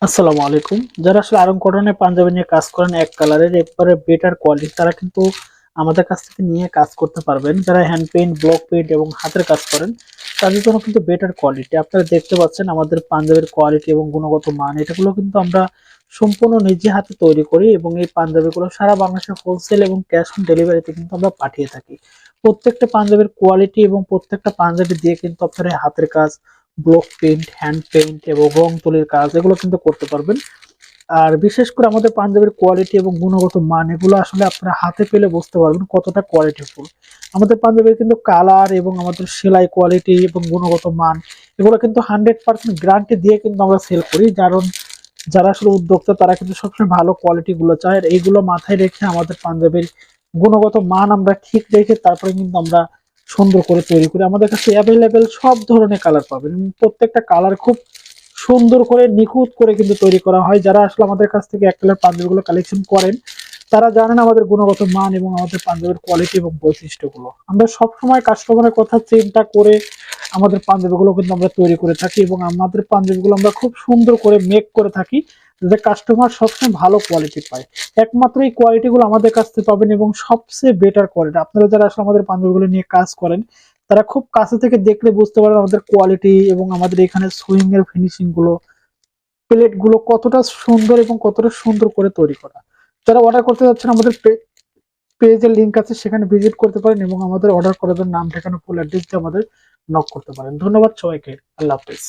আসসালামু আলাইকুম। যারা আসলে আরং কটনের পাঞ্জাবি নিয়ে কাজ করেন এক কালারের একবারে বেটার কোয়ালিটি, তারা কিন্তু আমাদের কাছ থেকে নিয়ে কাজ করতে পারবেন। যারা হ্যান্ড পেইন্ট, ব্লক পেইন্ট এবং হাতের কাজ করেন তাদের জন্য কিন্তু বেটার কোয়ালিটি। আপনারা দেখতে পাচ্ছেন আমাদের পাঞ্জাবির কোয়ালিটি এবং গুণগত মান, এটাগুলো কিন্তু আমরা সম্পূর্ণ নিজে হাতে তৈরি করি এবং এই পাঞ্জাবিগুলো সারা বাংলাদেশের হোলসেল এবং ক্যাশ অন ডেলিভারিতে কিন্তু আমরা পাঠিয়ে থাকি। প্রত্যেকটা পাঞ্জাবির কোয়ালিটি এবং প্রত্যেকটা পাঞ্জাবি দিয়ে কিন্তু আপনারা হাতের কাজ, ব্লক পেইন্ট, হ্যান্ড পেইন্ট এবং রং তুলির কাজ এগুলো কিন্তু করতে পারবেন। আর বিশেষ করে আমাদের পাঞ্জাবির কোয়ালিটি এবং গুণগত মান এগুলো আসলে আপনারা হাতে পেলে বুঝতে পারবেন কতটা কোয়ালিটিফুল। আমাদের পাঞ্জাবির কিন্তু কালার এবং আমাদের সেলাই কোয়ালিটি এবং গুণগত মান এগুলো কিন্তু 100% গ্যারান্টি দিয়ে কিন্তু আমরা সেল করি। কারণ যারা আসলে উদ্যোক্তা তারা কিন্তু সবসময় ভালো কোয়ালিটি গুলো চায়। আর এইগুলো মাথায় রেখে আমাদের পাঞ্জাবির গুণগত মান আমরা ঠিক রেখে তারপরে কিন্তু আমরা সুন্দর করে তৈরি করি। আমাদের কাছে অ্যাভেলেবেল সব ধরনের কালার পাবেন এবং প্রত্যেকটা কালার খুব সুন্দর করে নিখুঁত করে কিন্তু তৈরি করা হয়। যারা আসলে আমাদের কাছ থেকে এক কালার পাঞ্জাবিগুলো কালেকশন করেন তারা জানেন আমাদের গুণগত মান এবং আমাদের পাঞ্জাবির কোয়ালিটি এবং বৈশিষ্ট্যগুলো। আমরা সবসময় কাস্টমারের কথা চিন্তা করে আমাদের পাঞ্জাবিগুলো কিন্তু আমরা তৈরি করে থাকি এবং আমাদের পাঞ্জাবিগুলো আমরা খুব সুন্দর করে মেক করে থাকি যাতে কাস্টমার সবসময় ভালো কোয়ালিটি পায়। একমাত্র এই কোয়ালিটিগুলো আমাদের কাছ থেকে পাবেন এবং সবচেয়ে বেটার কোয়ালিটি। আপনারা যারা আসলে আমাদের পাঞ্জাবিগুলো নিয়ে কাজ করেন তারা খুব কাছে থেকে দেখলে বুঝতে পারবেন আমাদের কোয়ালিটি এবং আমাদের এখানে সুইং এর ফিনিশিং গুলো, প্লেট গুলো কতটা সুন্দর এবং কতটা সুন্দর করে তৈরি করা। যারা অর্ডার করতে যাচ্ছেন আমাদের পেজের লিংক আছে, সেখানে ভিজিট করতে পারেন এবং আমাদের অর্ডার করার জন্য নাম, ঠিকানা, ফুল অ্যাড্রেস দিয়ে আমাদের নক করতে পারেন। ধন্যবাদ সবাইকে। আল্লাহ হাফেজ।